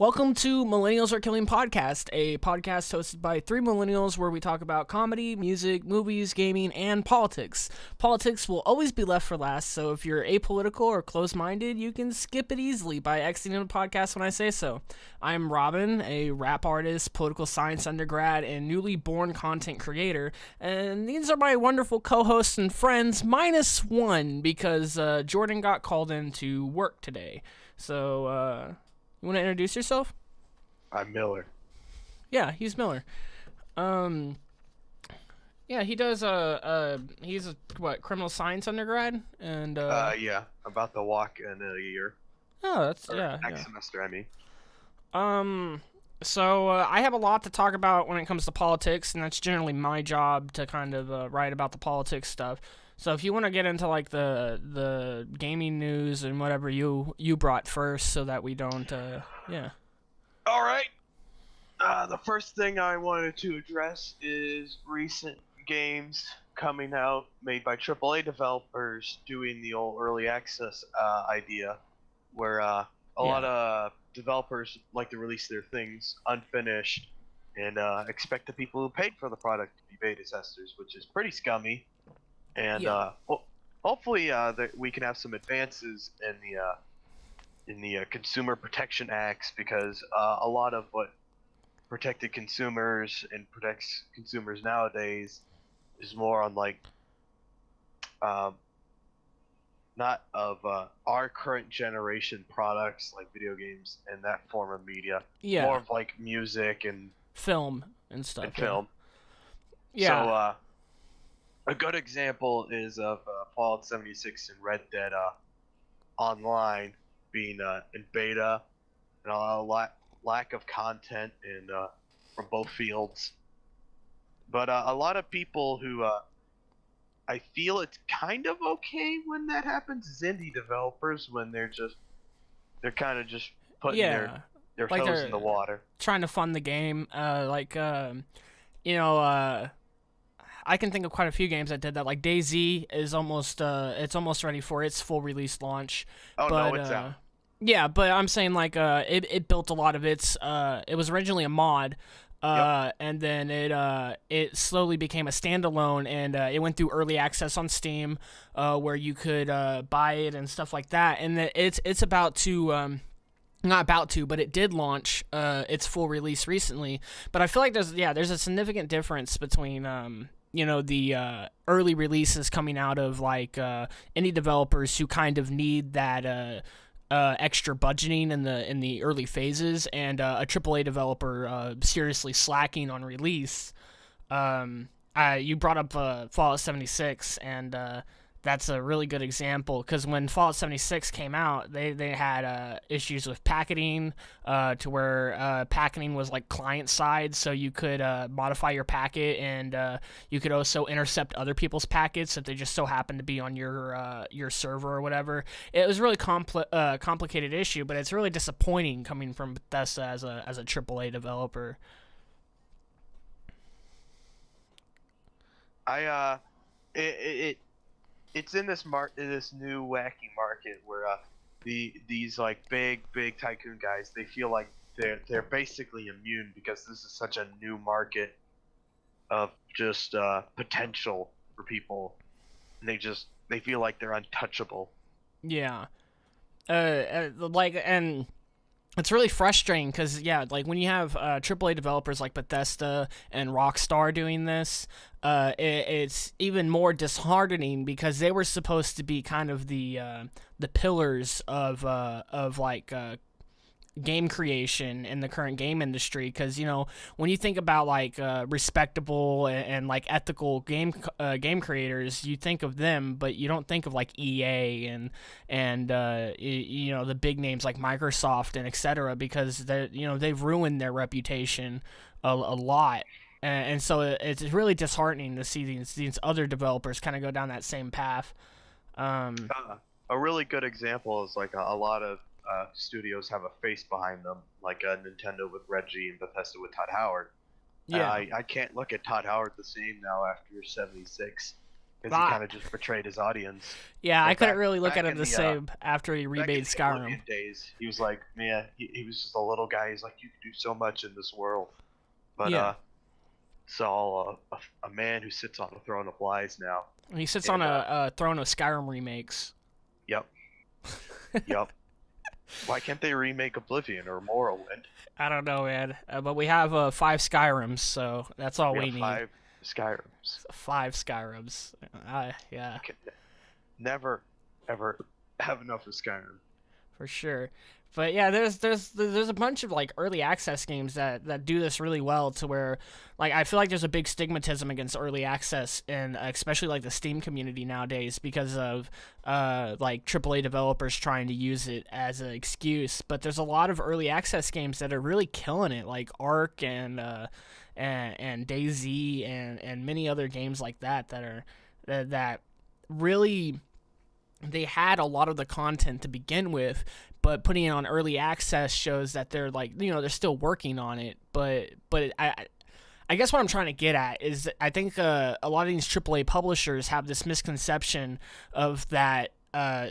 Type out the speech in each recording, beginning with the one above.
Welcome to Millennials Are Killing Podcast, a podcast hosted by three millennials where we talk about comedy, music, movies, gaming, and politics. Politics will always be left for last, so if you're apolitical or closed-minded, you can skip it easily by exiting the podcast when I say so. I'm Robyn, a rap artist, political science undergrad, and newly born content creator, and these are my wonderful co-hosts and friends, minus one, because Jordan got called in to work today. So, you want to introduce yourself? I'm Miller. Yeah, he's Miller. Yeah, he does. He's a criminal science undergrad, and Yeah, about to walk in a year. oh, that's Or yeah, next yeah. semester, I mean. So I have a lot to talk about when it comes to politics, and that's generally my job to kind of write about the politics stuff. So if you want to get into like the gaming news and whatever you brought first, so that we don't, yeah. All right. The first thing I wanted to address is recent games coming out made by AAA developers doing the old early access idea, where a lot of developers like to release their things unfinished and expect the people who paid for the product to be beta testers, which is pretty scummy. And hopefully that we can have some advances in the Consumer Protection Acts, because a lot of what protected consumers and protects consumers nowadays is more on like not of our current generation products like video games and that form of media. Yeah. More of like music and Film and stuff. and film. Yeah. So a good example is of Fallout 76 and Red Dead Online being in beta, and a lack of content in from both fields. But a lot of people who I feel it's kind of okay when that happens is indie developers, when they're kind of just putting their like toes in the water. trying to fund the game. I can think of quite a few games that did that. Like DayZ is almost it's almost ready for its full release launch. Oh, but, no, it's out. Yeah, but I'm saying like it built a lot of its. It was originally a mod. And then it slowly became a standalone, and it went through early access on Steam, where you could buy it and stuff like that. And it's about to not about to, but it did launch its full release recently. But I feel like there's a significant difference between the early releases coming out of like indie developers who kind of need that extra budgeting in the early phases, and a AAA developer seriously slacking on release. You brought up Fallout 76, and that's a really good example, because when Fallout 76 came out, they had issues with packeting, to where packeting was like client side, so you could modify your packet, and you could also intercept other people's packets if they just so happened to be on your server or whatever. It was a really complicated issue, but it's really disappointing coming from Bethesda as a AAA developer. It's in this this new wacky market where these like big tycoon guys, they feel like they're basically immune, because this is such a new market of just potential for people, and they feel like they're untouchable. Yeah. And it's really frustrating, because like when you have AAA developers like Bethesda and Rockstar doing this, it's even more disheartening, because they were supposed to be kind of the pillars of game creation in the current game industry. Because when you think about like respectable and like ethical game creators, you think of them, but you don't think of like EA and the big names like Microsoft and etc., because they've ruined their reputation a lot. And so it's really disheartening to see these other developers kind of go down that same path. A really good example is like a lot of studios have a face behind them, like Nintendo with Reggie and Bethesda with Todd Howard. Yeah. I can't look at Todd Howard the same now after 76. because he kind of just betrayed his audience. Yeah, I And couldn't really look at him in the same after he back in remade the Skyrim. Oblivion days, he was like, man, he was just a little guy. He's like, you can do so much in this world. But Yeah. saw a man who sits on a throne of lies now. He sits on a throne of Skyrim remakes. Yep. Yep. Why can't they remake Oblivion or Morrowind? I don't know, man. But we have 5 Skyrims, so that's all we have need. 5 Skyrims. 5 Skyrims. Yeah. Never, ever have enough of Skyrim. For sure. But yeah, there's a bunch of like early access games that do this really well, to where like I feel like there's a big stigmatism against early access, and especially like the Steam community nowadays, because of like AAA developers trying to use it as an excuse. But there's a lot of early access games that are really killing it, like Ark and DayZ and many other games like that are that really, they had a lot of the content to begin with, but putting it on early access shows that they're like, they're still working on it. But I guess what I'm trying to get at is I think a lot of these AAA publishers have this misconception of that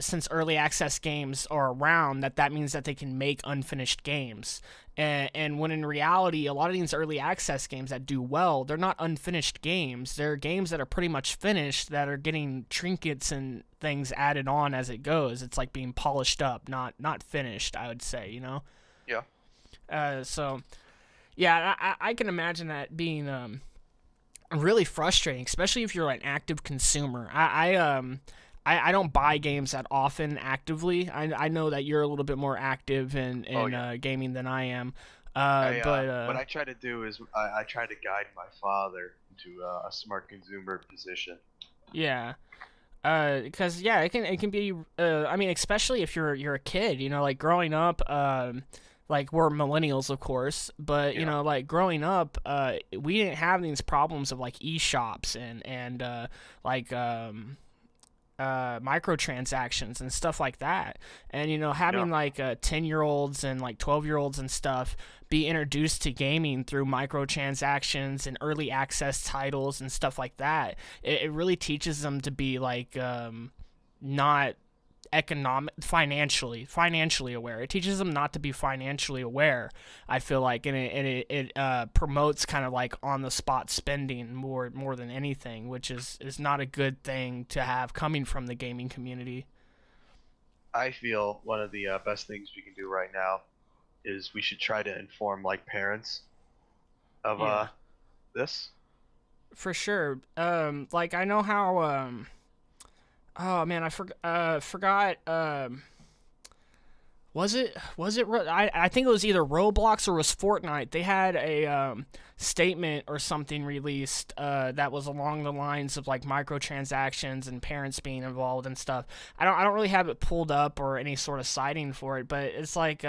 since early access games are around, that means that they can make unfinished games. And when in reality, a lot of these early access games that do well, they're not unfinished games. They're games that are pretty much finished, that are getting trinkets and things added on as it goes. It's like being polished up, not finished, I would say, Yeah. So, yeah, I can imagine that being really frustrating, especially if you're an active consumer. I don't buy games that often actively. I know that you're a little bit more active in gaming than I am. But what I try to do is I try to guide my father into a smart consumer position. Yeah. Because it can be. I mean, especially if you're a kid. Like growing up. Like we're millennials, of course, but like growing up, we didn't have these problems of like eShops and microtransactions and stuff like that. And having like 10-year-olds and like 12-year-olds and stuff be introduced to gaming through microtransactions and early access titles and stuff like that, it really teaches them to be like not financially aware. It teaches them not to be financially aware, I feel like, and it promotes kind of like on the spot spending more than anything, which is not a good thing to have coming from the gaming community. I feel one of the best things we can do right now is we should try to inform like parents of this. For sure. Like I know how oh man, I forgot. Was it? I think it was either Roblox or was Fortnite. They had a statement or something released that was along the lines of like microtransactions and parents being involved and stuff. I don't really have it pulled up or any sort of citing for it, but it's like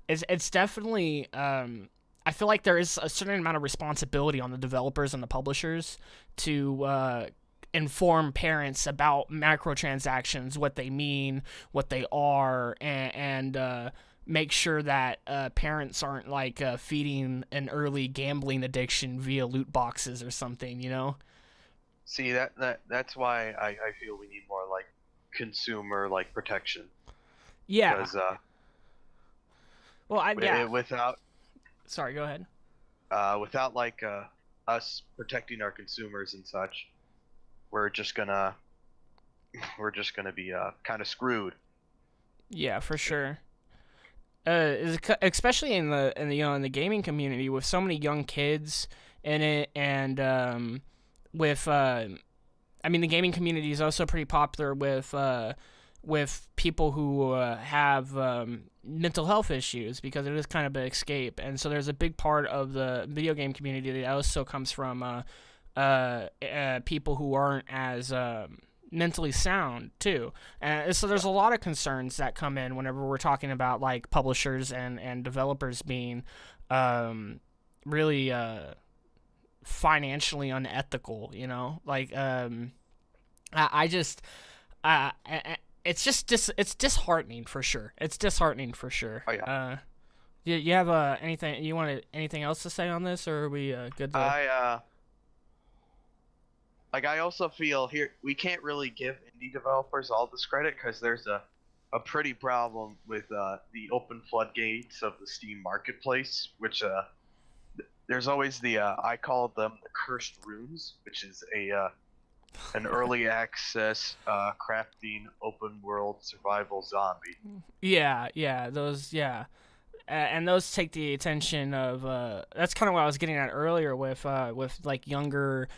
it's definitely I feel like there is a certain amount of responsibility on the developers and the publishers to inform parents about microtransactions, what they mean, what they are, and make sure that parents aren't like feeding an early gambling addiction via loot boxes or something, See, that's why I feel we need more like consumer like protection. Yeah. Because without. Sorry, go ahead. Without like us protecting our consumers and such, we're just gonna be kind of screwed. Yeah, for sure. Especially in the gaming community with so many young kids in it, and with the gaming community is also pretty popular with people who have mental health issues, because it is kind of an escape, and so there's a big part of the video game community that also comes from people who aren't as mentally sound too, and so there's a lot of concerns that come in whenever we're talking about like publishers and developers being really financially unethical. Like it's just disheartening for sure. It's disheartening for sure. Oh yeah. You have anything else to say on this, or are we good to... like I also feel here we can't really give indie developers all this credit because there's a pretty problem with the open floodgates of the Steam marketplace, which there's always the I call them the cursed runes, which is a an early access crafting open world survival zombie. Yeah, those, yeah. And those take the attention of that's kind of what I was getting at earlier with like younger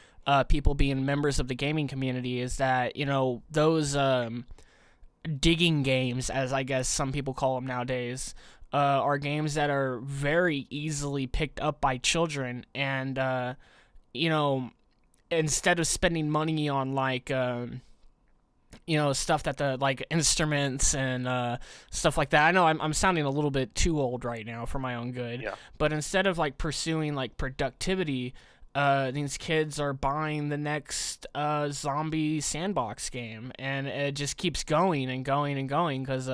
people being members of the gaming community, is that those digging games, as I guess some people call them nowadays, are games that are very easily picked up by children, and you know instead of spending money on like stuff that the like instruments and stuff like that. I know I'm sounding a little bit too old right now for my own good, Yeah. but instead of like pursuing like productivity, these kids are buying the next zombie sandbox game, and it just keeps going and going and going because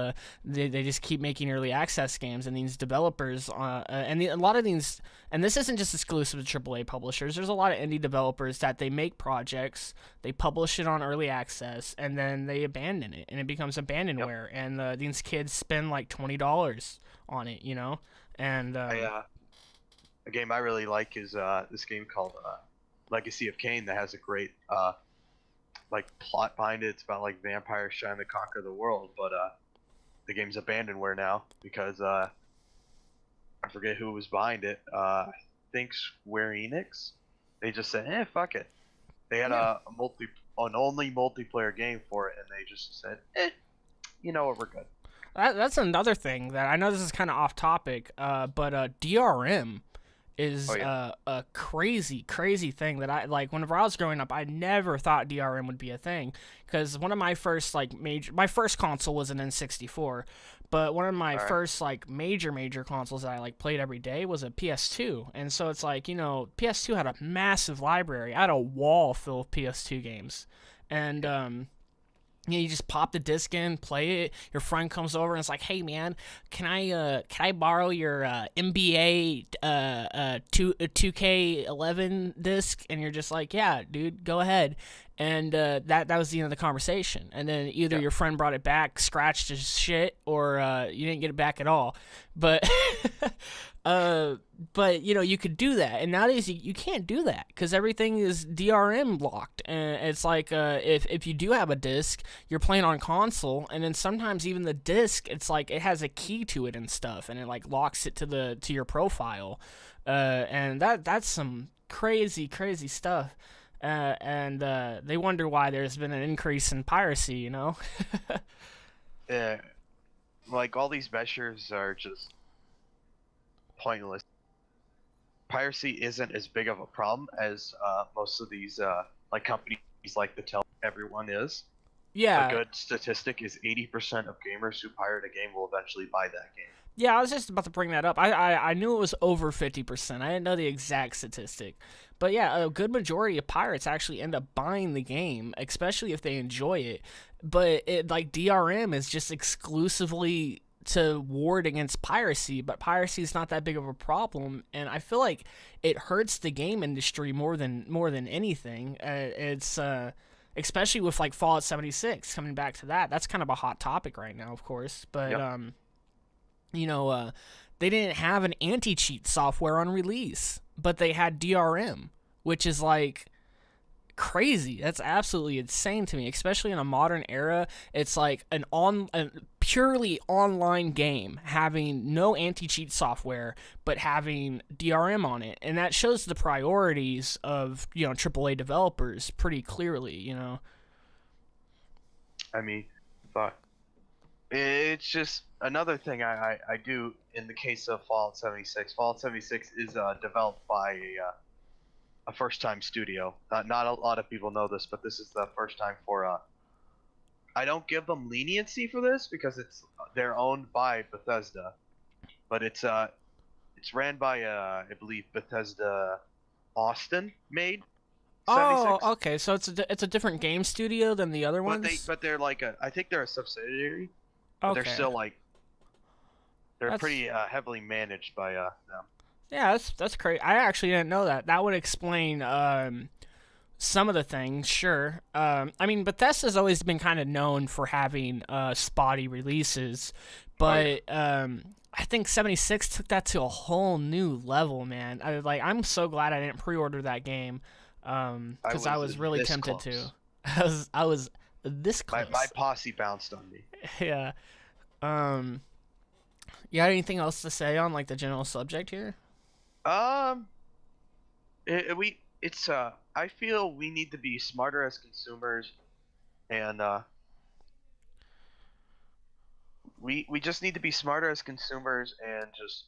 they just keep making early access games, and these developers a lot of these, and this isn't just exclusive to AAA publishers. There's a lot of indie developers that they make projects, they publish it on early access, and then they abandon it, and it becomes abandonware, and these kids spend like $20 on it, and A game I really like is this game called Legacy of Kain that has a great like plot behind it. It's about like vampires trying to conquer the world, but the game's abandonware now because I forget who was behind it. I think Square Enix. They just said, fuck it." They had an only multiplayer game for it, and they just said, "You know what, we're good." That's another thing that I know this is kind of off topic, but DRM is a crazy thing that I like. Whenever I was growing up, I never thought DRM would be a thing, because one of my first like my first console was an N64, but one of my first like major consoles that I like played every day was a PS2, and so it's like PS2 had a massive library. I had a wall full of PS2 games, and you just pop the disc in, play it. Your friend comes over and it's like, "Hey man, can I borrow your NBA 2K11 disc?" And you're just like, "Yeah, dude, go ahead." And that was the end of the conversation. And then either your friend brought it back, scratched his shit, or you didn't get it back at all. But but you could do that, and nowadays you can't do that because everything is DRM locked. And it's like if you do have a disc, you're playing on console, and then sometimes even the disc, it's like it has a key to it and stuff, and it like locks it to your profile, and that's some crazy stuff. And they wonder why there's been an increase in piracy. Yeah, like all these measures are just pointless. Piracy isn't as big of a problem as most of these like companies like to tell everyone is. Yeah. A good statistic is 80% of gamers who pirate a game will eventually buy that game. Yeah, I was just about to bring that up. I knew it was over 50%. I didn't know the exact statistic. But yeah, a good majority of pirates actually end up buying the game, especially if they enjoy it. But like DRM is just exclusively to ward against piracy, but piracy is not that big of a problem, and I feel like it hurts the game industry more than anything. It's especially with like Fallout 76 coming back to that. That's kind of a hot topic right now, of course, but they didn't have an anti-cheat software on release, but they had DRM, which is like crazy. That's absolutely insane to me, especially in a modern era. It's like a purely online game having no anti-cheat software but having DRM on it, and that shows the priorities of AAA developers pretty clearly. I mean, fuck. It's just another thing I do in the case of Fallout 76. Fallout 76 is developed by a first-time studio. Not a lot of people know this, but this is the first time for. I don't give them leniency for this because they're owned by Bethesda, but it's ran by I believe Bethesda Austin made. 76. Oh, okay. So it's a different game studio than the other ones. But they're like I think they're a subsidiary. But Okay. they're still like they're pretty heavily managed by them. Yeah, that's crazy. I actually didn't know that. That would explain some of the things, sure. I mean, Bethesda's always been kind of known for having spotty releases, Oh yeah, but I think 76 took that to a whole new level, man. I'm so glad I didn't pre-order that game, I because I was was really this tempted to. close. I was this My close. posse bounced on me. Yeah. Um. You got anything else to say on like the general subject here? Um, it's I feel we need to be smarter as consumers, and we just need to be smarter as consumers and just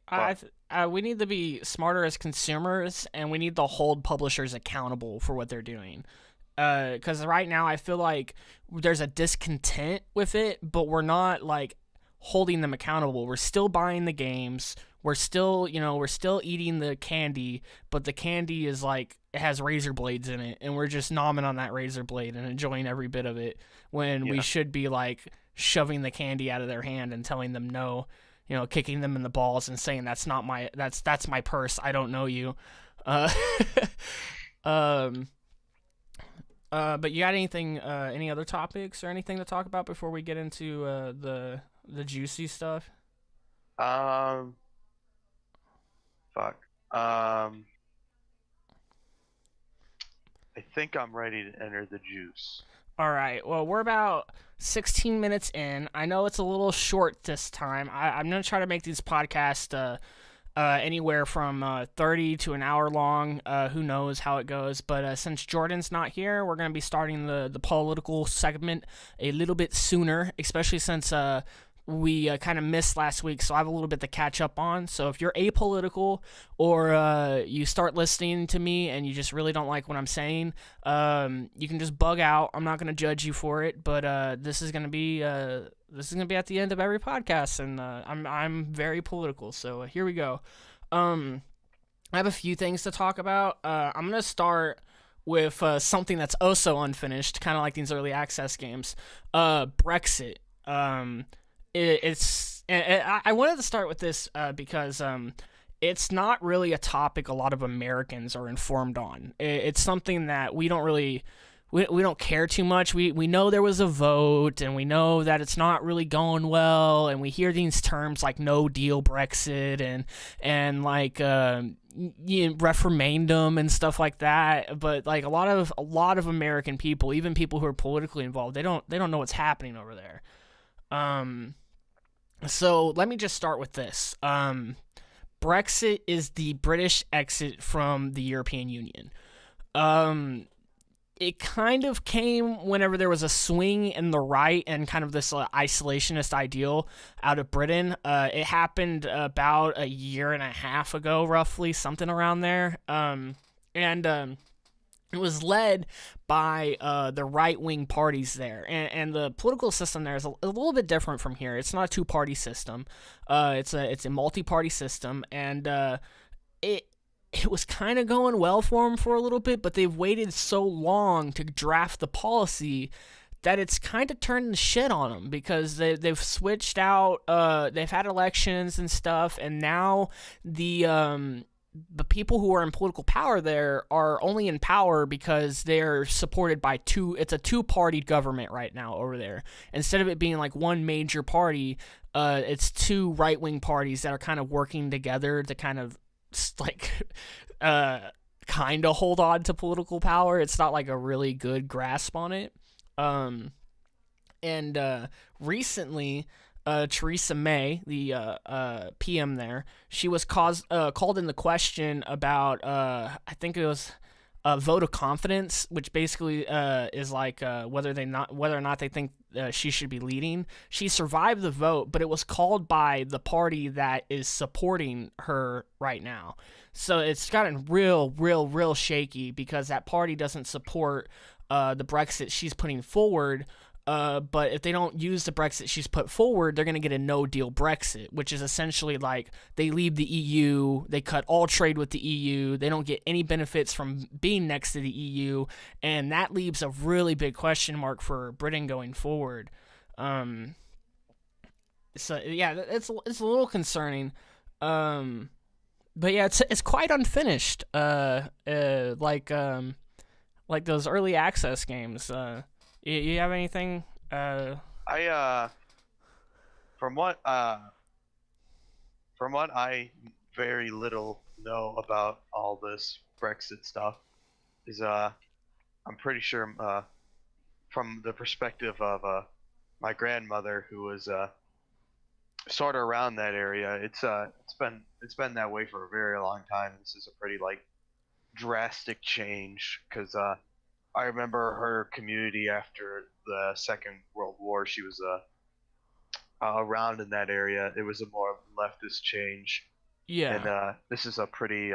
what. We need to be smarter as consumers, and we need to hold publishers accountable for what they're doing. Because right now I feel like there's a discontent with it, but we're not like holding them accountable. We're still buying the games. We're still eating the candy, but the candy is like it has razor blades in it, and we're just nomming on that razor blade and enjoying every bit of it when we Yeah. should be like shoving the candy out of their hand and telling them no, kicking them in the balls and saying that's my purse. I don't know you. Uh, um, but you got any other topics or anything to talk about before we get into the juicy stuff? Um, fuck. I think I'm ready to enter the juice. All right. Well, we're about 16 minutes in. I know it's a little short this time. I'm gonna try to make these podcasts anywhere from 30 to an hour long. Who knows how it goes? But since Jordan's not here, we're going to be starting the political segment a little bit sooner, especially since we kind of missed last week. So I have a little bit to catch up on. So if you're apolitical or you start listening to me and you just really don't like what I'm saying, you can just bug out. I'm not going to judge you for it, but this is going to be at the end of every podcast, and I'm very political. So here we go. I have a few things to talk about. I'm gonna start with something that's also unfinished, kind of like these early access games. Brexit. I wanted to start with this because it's not really a topic a lot of Americans are informed on. It's something that we don't really we don't care too much. We know there was a vote, and we know that it's not really going well, and we hear these terms like no deal Brexit and like referendum and stuff like that. But like a lot of American people, even people who are politically involved, they don't know what's happening over there. So let me just start with this. Brexit is the British exit from the European Union. It kind of came whenever there was a swing in the right and kind of this isolationist ideal out of Britain. It happened about a year and a half ago, roughly, something around there. It was led by the right-wing parties there, and the political system there is a little bit different from here. It's not a two-party system. It's a multi-party system, and it was kind of going well for them for a little bit, but they've waited so long to draft the policy that it's kind of turned the shit on them because they've switched out. They've had elections and stuff, and now the people who are in political power there are only in power because they're supported by it's a two-party government right now over there. Instead of it being like one major party, it's two right-wing parties that are kind of working together to kind of like kind of hold on to political power. It's not like a really good grasp on it. And recently Theresa May, the PM there, she was called into question about I think it was a vote of confidence, which basically is like whether or not they think she should be leading. She survived the vote, but it was called by the party that is supporting her right now. So it's gotten real shaky because that party doesn't support the Brexit she's putting forward. But if they don't use the Brexit she's put forward, they're going to get a no-deal Brexit, which is essentially like they leave the EU, they cut all trade with the EU, they don't get any benefits from being next to the EU, and that leaves a really big question mark for Britain going forward. So yeah, it's a little concerning. But yeah, it's quite unfinished. Like those early access games. You have anything? I from what from what I very little know about all this Brexit stuff is I'm pretty sure from the perspective of my grandmother who was sort of around that area, it's been that way for a very long time. This is a pretty like drastic change because I remember her community after the Second World War. She was around in that area. It was a more leftist change, and Yeah, this is a pretty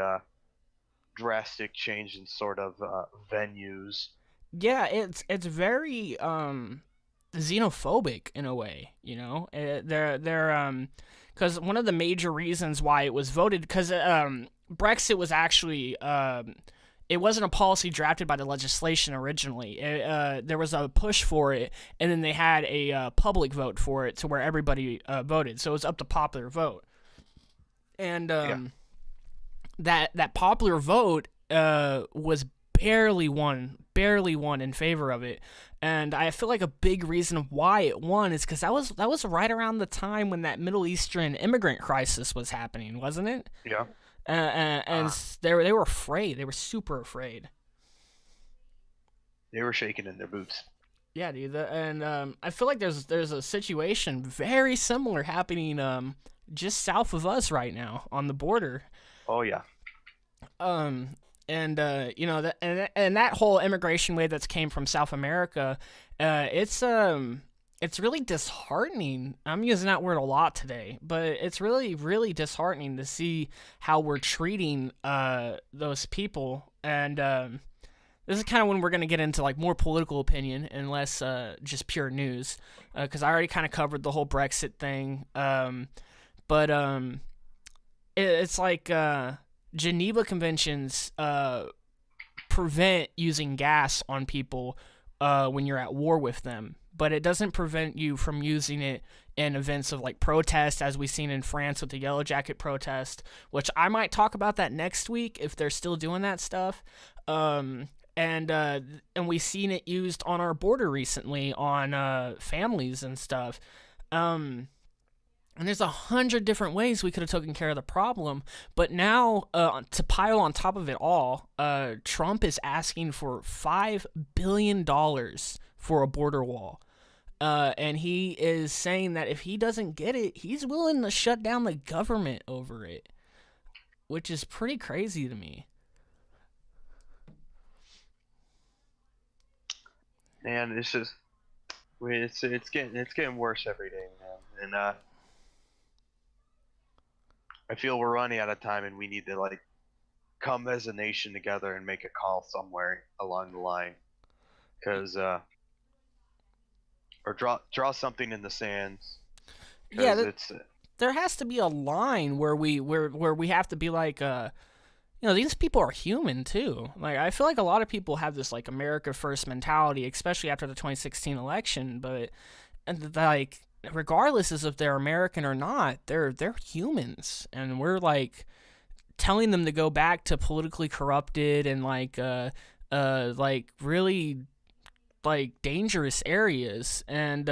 drastic change in sort of venues. yeah. It's very xenophobic in a way. They're because one of the major reasons why it was voted because Brexit was actually it wasn't a policy drafted by the legislation originally. There was a push for it, and then they had a public vote for it to where everybody voted. So it was up to popular vote. And Yeah, that popular vote was barely won in favor of it. And I feel like a big reason why it won is because that was right around the time when that Middle Eastern immigrant crisis was happening, wasn't it? yeah. And Uh, they were afraid. They were super afraid. they were shaking in their boots. Yeah, dude. And I feel like there's a situation very similar happening just south of us right now on the border. Oh yeah, Um, and and that whole immigration wave that's came from South America, it's really disheartening. I'm using that word a lot today, but it's really disheartening to see how we're treating those people. And this is kind of when we're gonna get into like more political opinion and less just pure news, because I already kind of covered the whole Brexit thing. But it's like Geneva Conventions prevent using gas on people when you're at war with them, but it doesn't prevent you from using it in events of like protest, as we've seen in France with the Yellow Jacket protest, which I might talk about that next week if they're still doing that stuff. And we've seen it used on our border recently on families and stuff. And there's 100 different ways we could have taken care of the problem, but now to pile on top of it all, Trump is asking for $5 billion for a border wall, and he is saying that if he doesn't get it, he's willing to shut down the government over it, which is pretty crazy to me. and it's just, I mean, it's getting worse every day, man. And I feel we're running out of time, and we need to like come as a nation together and make a call somewhere along the line, because or draw something in the sands, Yeah, because it's there has to be a line where we have to be like these people are human too. Like I feel like a lot of people have this like America first mentality, especially after the 2016 election, but and like regardless as if they're American or not, they're humans, and we're like telling them to go back to politically corrupted and like really like dangerous areas. And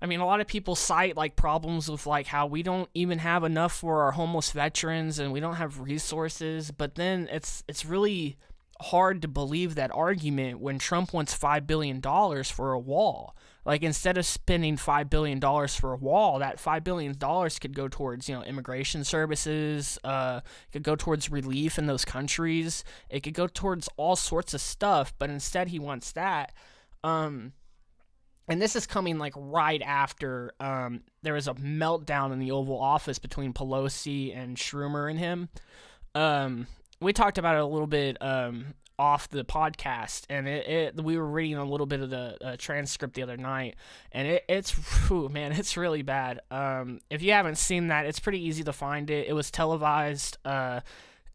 I mean, a lot of people cite like problems with like how we don't even have enough for our homeless veterans and we don't have resources. But then it's really hard to believe that argument when Trump wants $5 billion for a wall. Like instead of spending $5 billion for a wall, that $5 billion could go towards immigration services. It could go towards relief in those countries. It could go towards all sorts of stuff. But instead, he wants that. And this is coming like right after there was a meltdown in the Oval Office between Pelosi and Schumer and him. We talked about it a little bit off the podcast, and we were reading a little bit of the transcript the other night, and man, it's really bad. If you haven't seen that, it's pretty easy to find it. It was televised.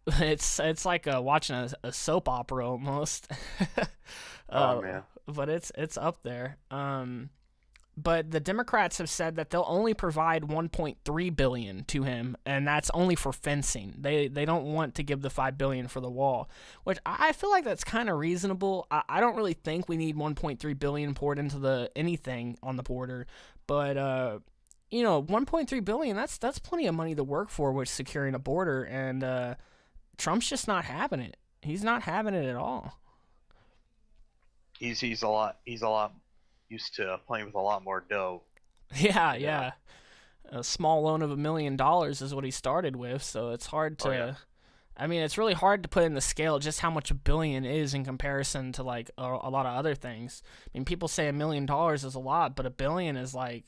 It's like watching a soap opera almost. oh man. But it's up there. but the Democrats have said that they'll only provide 1.3 billion to him, and that's only for fencing. They don't want to give the 5 billion for the wall, which I feel like that's kind of reasonable. I don't really think we need 1.3 billion poured into the anything on the border, but 1.3 billion, that's plenty of money to work for with securing a border, and Trump's just not having it. He's not having it at all. He's a lot used to playing with a lot more dough. Yeah, Yeah. yeah. A small loan of $1 million is what he started with, so it's hard Oh yeah. to. I mean, it's really hard to put in the scale just how much a billion is in comparison to like a lot of other things. I mean, people say $1 million is a lot, but a billion is like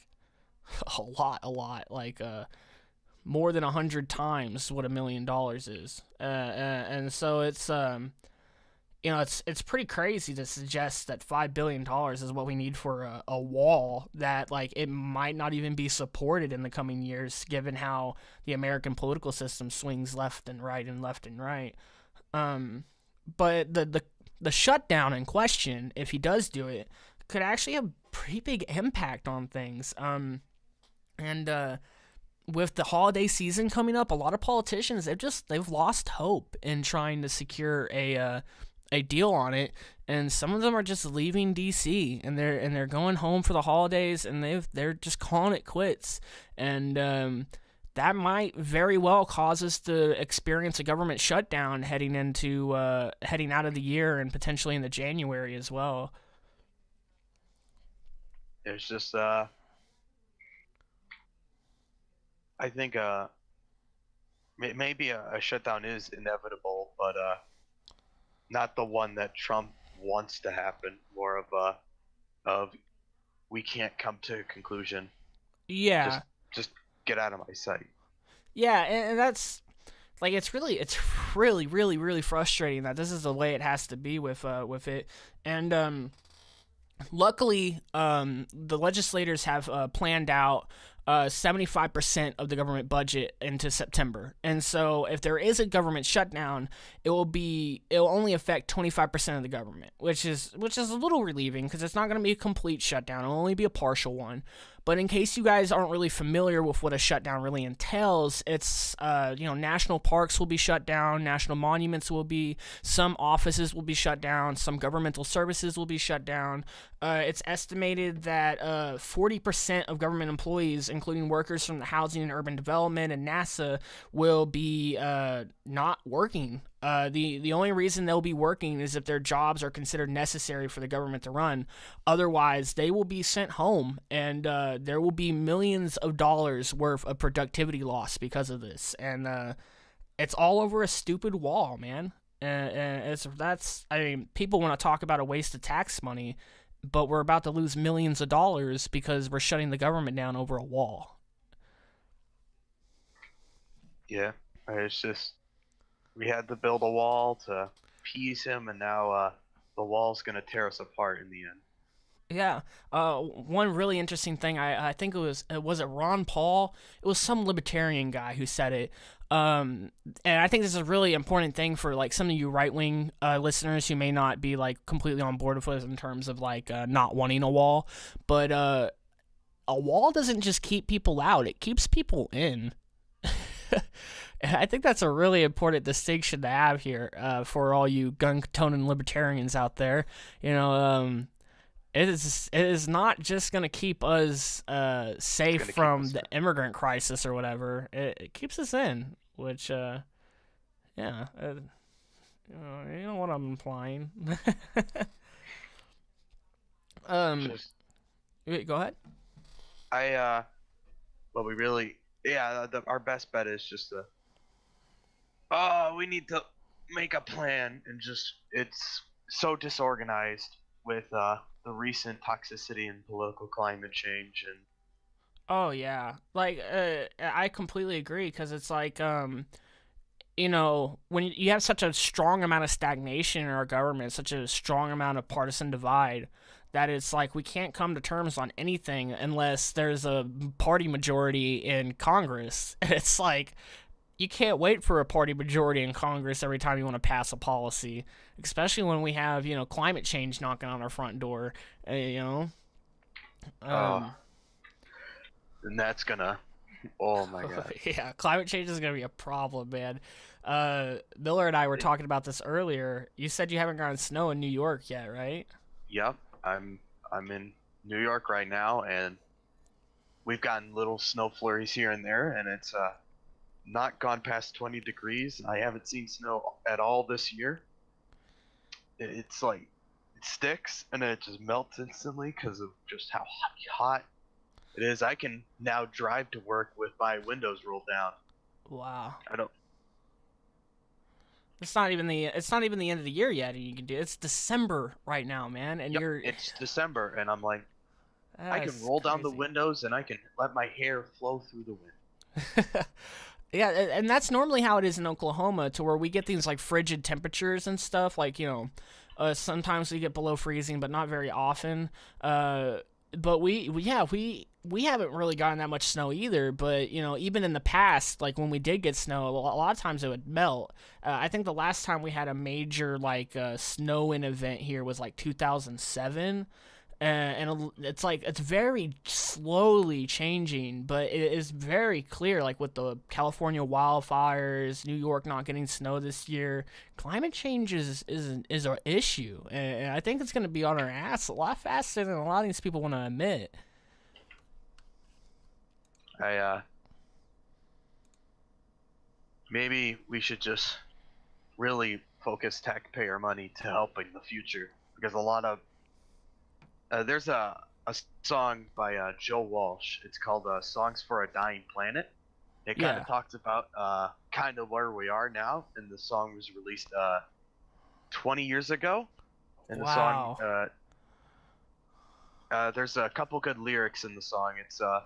a lot, like more than 100 times what $1 million is. And so it's pretty crazy to suggest that $5 billion is what we need for a wall that like it might not even be supported in the coming years, given how the American political system swings left and right and left and right. Um, but the shutdown in question, if he does do it, could actually have pretty big impact on things. And with the holiday season coming up, a lot of politicians they've lost hope in trying to secure a deal on it, and some of them are just leaving DC and they're going home for the holidays, and they're just calling it quits, and that might very well cause us to experience a government shutdown heading out of the year and potentially into January as well. It's just I think maybe a shutdown is inevitable, but not the one that Trump wants to happen. More of we can't come to a conclusion. Yeah, Just get out of my sight. yeah, and that's like it's really frustrating that this is the way it has to be with it, and luckily, the legislators have planned out 75% of the government budget into September. And so if there is a government shutdown, it'll only affect 25% of the government, which is a little relieving because it's not going to be a complete shutdown. It'll only be a partial one. But in case you guys aren't really familiar with what a shutdown really entails, it's national parks will be shut down, national monuments will be, some offices will be shut down, some governmental services will be shut down. It's estimated that 40% of government employees, including workers from the Housing and Urban Development and NASA, will be not working. The only reason they'll be working is if their jobs are considered necessary for the government to run. Otherwise, they will be sent home, and there will be millions of dollars worth of productivity loss because of this. And it's all over a stupid wall, man. And I mean, people want to talk about a waste of tax money, but we're about to lose millions of dollars because we're shutting the government down over a wall. Yeah, it's just we had to build a wall to appease him, and now the wall's gonna tear us apart in the end. Yeah. One really interesting thing, I think was it Ron Paul? It was some libertarian guy who said it. And I think this is a really important thing for like some of you right wing listeners who may not be like completely on board with us in terms of like not wanting a wall, but a wall doesn't just keep people out; it keeps people in. And I think that's a really important distinction to have here for all you gun-toting libertarians out there. You know, it is not just going to keep us safe Gonna keep from us the in. immigrant crisis or whatever. It keeps us in, which, yeah, you know what I'm implying. Just Wait, go ahead. well, we really, yeah, our best bet is just to, oh, we need to make a plan, and just it's so disorganized with the recent toxicity and political climate change, and Oh yeah, like I completely agree because it's like when you have such a strong amount of stagnation in our government, such a strong amount of partisan divide, that it's like we can't come to terms on anything unless there's a party majority in Congress. It's like you can't wait for a party majority in Congress every time you want to pass a policy, especially when we have climate change knocking on our front door. You know, Oh, and that's gonna. Oh my god. Yeah, climate change is gonna be a problem, man. Miller and I were talking about this earlier. You said you haven't gotten snow in New York yet, right? Yep, I'm in New York right now, and we've gotten little snow flurries here and there, and it's not gone past 20 degrees. I haven't seen snow at all this year. It's like it sticks and then it just melts instantly because of just how hot it is. I can now drive to work with my windows rolled down. Wow. I don't. It's not even the end of the year yet, and you can do it's December right now, man, and Yep, you're it's December, and I'm like, I can that's roll down the crazy. windows and I can let my hair flow through the wind. Yeah, and that's normally how it is in Oklahoma, to where we get these like frigid temperatures and stuff. Like sometimes we get below freezing, but not very often. But we haven't really gotten that much snow either. But even in the past, like when we did get snow, a lot of times it would melt. I think the last time we had a major like snow-in event here was like 2007. And it's like it's very slowly changing, but it is very clear, like with the California wildfires, New York not getting snow this year, climate change is an issue, and I think it's going to be on our ass a lot faster than a lot of these people want to admit. I maybe we should just really focus taxpayer money to help in the future because a lot of there's a song by Joe Walsh. It's called "Songs for a Dying Planet." It kind Yeah, of talks about kind of where we are now, and the song was released 20 years ago. And the song wow. there's a couple good lyrics in the song. It's uh,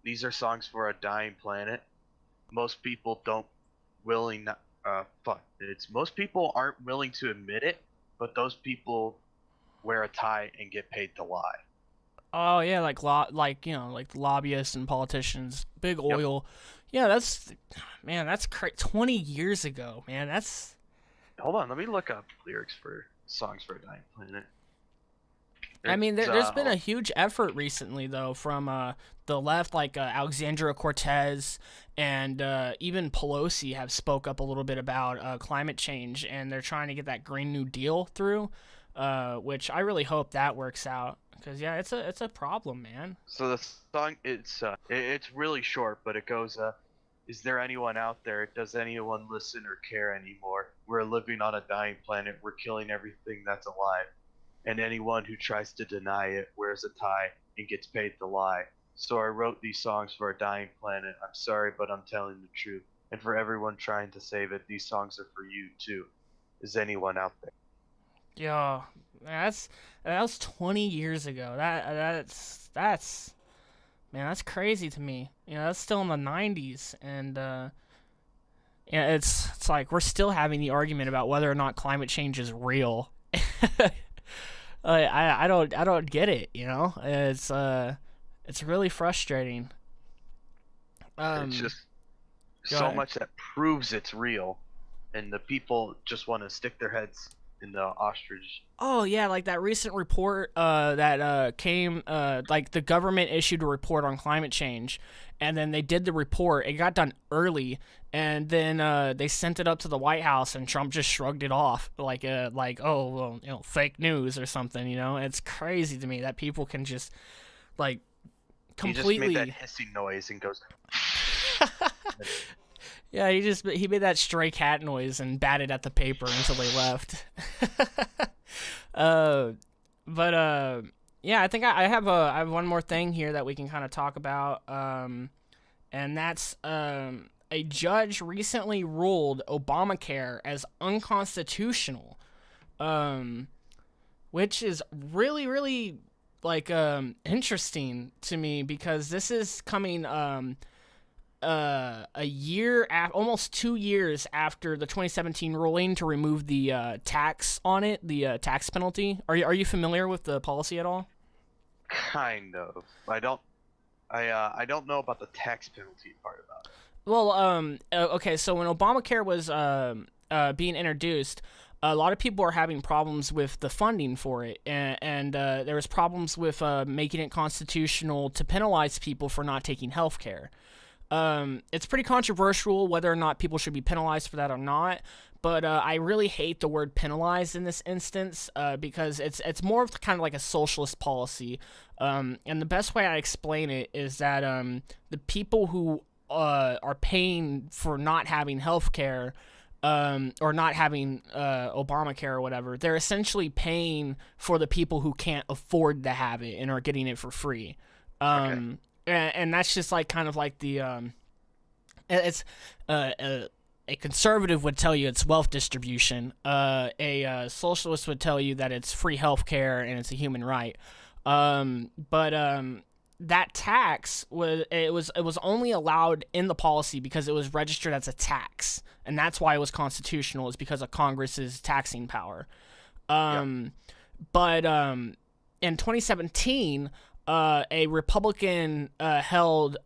these are songs for a dying planet. Most people don't willing fuck. It's most people aren't willing to admit it, but those people wear a tie and get paid to lie. Oh yeah, like lobbyists and politicians, big Yep. oil. Yeah, that's man, that's 20 years ago, man. That's Hold on, let me look up lyrics for songs for a dying planet. I mean, It's there's been a huge effort recently, though, from the left, like Alexandria Cortez and even Pelosi have spoke up a little bit about climate change, and they're trying to get that Green New Deal through, which I really hope that works out. Because yeah, it's a problem, man. so the song it's really short, but it goes is there anyone out there? Does anyone listen or care anymore? We're living on a dying planet. We're killing everything that's alive. And anyone who tries to deny it wears a tie and gets paid to lie. So I wrote these songs for a dying planet. I'm sorry, but I'm telling the truth. And for everyone trying to save it, these songs are for you too. Is anyone out there? Yeah, that was 20 years ago. That's man, that's crazy to me. That's still in the 90s, and yeah, it's like we're still having the argument about whether or not climate change is real. I don't get it. It's really frustrating. It's Um, just Go so ahead. much that proves it's real, and the people just want to stick their heads in the ostrich. Oh yeah, like that recent report that came like the government issued a report on climate change, and then they did the report. It got done early, and then they sent it up to the White House, and Trump just shrugged it off like oh well, fake news or something. It's crazy to me that people can just like He just made that completely. hissing noise and goes. Yeah, he made that stray cat noise and batted at the paper until they left. uh, but yeah, I think I have one more thing here that we can kind of talk about. And that's a judge recently ruled Obamacare as unconstitutional. Um, which is really really like interesting to me because this is coming a year almost 2 years after the 2017 ruling to remove the tax on it, the tax penalty. Are you familiar with the policy at all? Kind of. I don't know about the tax penalty part about it. Well, okay, so when Obamacare was being introduced, a lot of people are having problems with the funding for it, and there was problems with making it constitutional to penalize people for not taking health care. It's pretty controversial whether or not people should be penalized for that or not, but I really hate the word penalized in this instance because it's more of kind of like a socialist policy. And the best way I explain it is that the people who are paying for not having health care or not having Obamacare or whatever, they're essentially paying for the people who can't afford to have it and are getting it for free. Okay. And that's just like kind of like the it's a conservative would tell you it's wealth distribution. A socialist would tell you that it's free healthcare and it's a human right. But that tax was only allowed in the policy because it was registered as a tax, and that's why it was constitutional. Is because of Congress's taxing power. But in 2017. A Republican held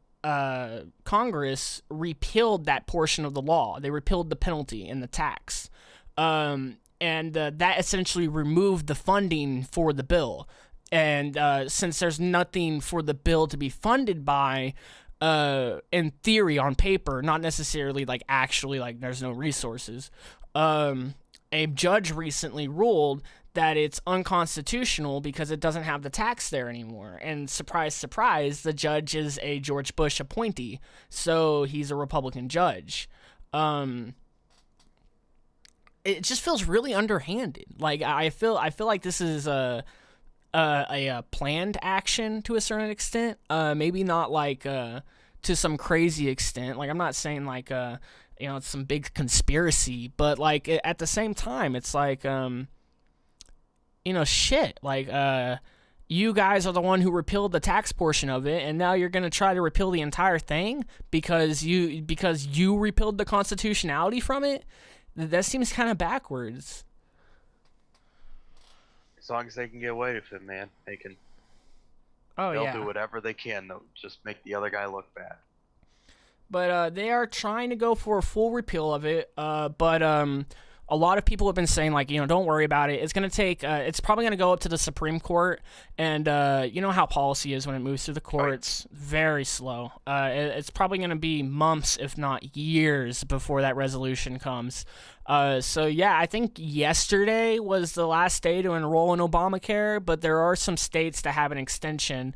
Congress repealed that portion of the law. They repealed the penalty and the tax. And that essentially removed the funding for the bill. And since there's nothing for the bill to be funded by, in theory, on paper, not necessarily like actually, like there's no resources, a judge recently ruled that it's unconstitutional because it doesn't have the tax there anymore. And surprise, surprise, the judge is a George Bush appointee, so he's a Republican judge. It just feels really underhanded. Like I feel like this is a planned action to a certain extent. Maybe not like to some crazy extent. Like I'm not saying like it's some big conspiracy, but like at the same time, it's like shit, like, you guys are the one who repealed the tax portion of it, and now you're going to try to repeal the entire thing because you repealed the constitutionality from it? That seems kind of backwards. As long as they can get away with it, man, they'll do whatever they can. They'll just make the other guy look bad. But they are trying to go for a full repeal of it, but a lot of people have been saying, like, don't worry about it. It's going to take, it's probably going to go up to the Supreme Court. And you know how policy is when it moves through the courts. Right. Very slow. It's probably going to be months, if not years, before that resolution comes. So, yeah, I think yesterday was the last day to enroll in Obamacare, but there are some states that have an extension.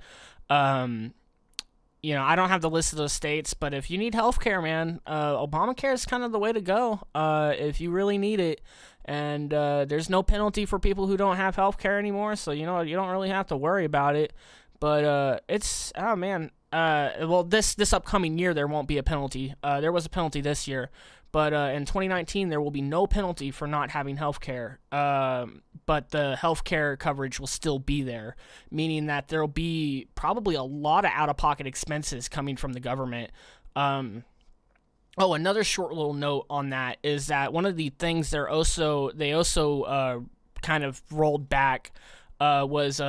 I don't have the list of those states, but if you need healthcare, man, Obamacare is kind of the way to go if you really need it. And there's no penalty for people who don't have healthcare anymore, so you don't really have to worry about it. But it's this upcoming year there won't be a penalty. There was a penalty this year, but in 2019 there will be no penalty for not having healthcare. But the healthcare coverage will still be there, meaning that there will be probably a lot of out-of-pocket expenses coming from the government. Another short little note on that is that one of the things they also kind of rolled back was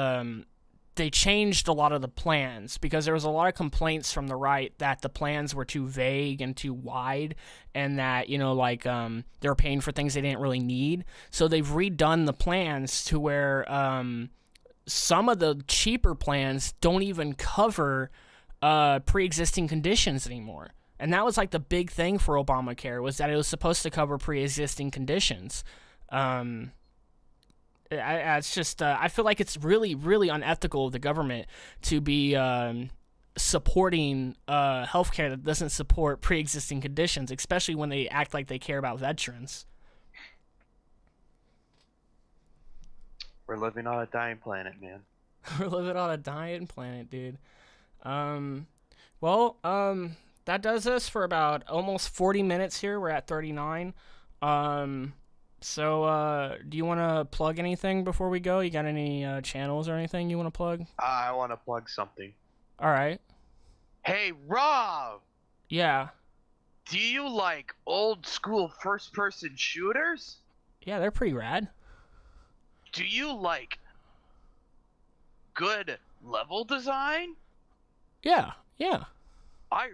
they changed a lot of the plans because there was a lot of complaints from the right that the plans were too vague and too wide and that, they were paying for things they didn't really need. So they've redone the plans to where some of the cheaper plans don't even cover pre-existing conditions anymore. And that was like the big thing for Obamacare was that it was supposed to cover pre-existing conditions. It's just I feel like it's really, really unethical of the government to be supporting healthcare that doesn't support pre-existing conditions, especially when they act like they care about veterans. We're living on a dying planet, man. We're living on a dying planet, dude. That does us for about almost 40 minutes here. We're at 39. So, do you want to plug anything before we go? You got any channels or anything you want to plug? I want to plug something. All right. Hey, Rob! Yeah. Do you like old school first-person shooters? Yeah, they're pretty rad. Do you like good level design? Yeah. I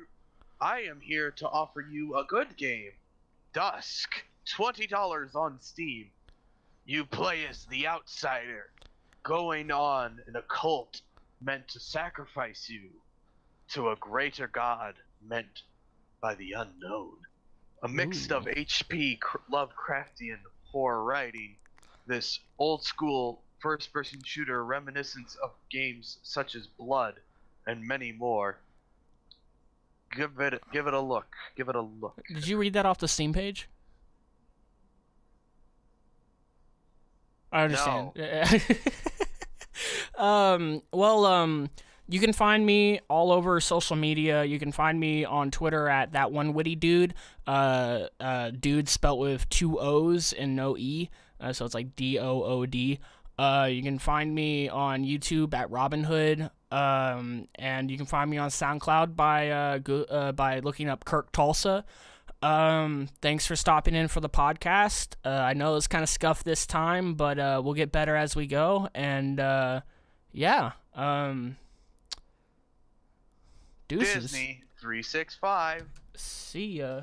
am here to offer you a good game. Dusk. $20 on Steam. You play as the outsider, going on an occult meant to sacrifice you to a greater god meant by the unknown. A mix Ooh. of H.P. Lovecraftian horror writing, this old school first person shooter reminiscence of games such as Blood and many more. Give it a look. Give it a look. Did you read that off the Steam page? I understand. No. You can find me all over social media. You can find me on Twitter at that one witty dude. Dude spelt with 2 O's and no E. So it's like DOOD. You can find me on YouTube at Robyn Hood. And you can find me on SoundCloud by looking up Kirk Tulsa. Thanks for stopping in for the podcast. I know it's kind of scuffed this time, but we'll get better as we go. And yeah. Deuces. Disney 365. See ya.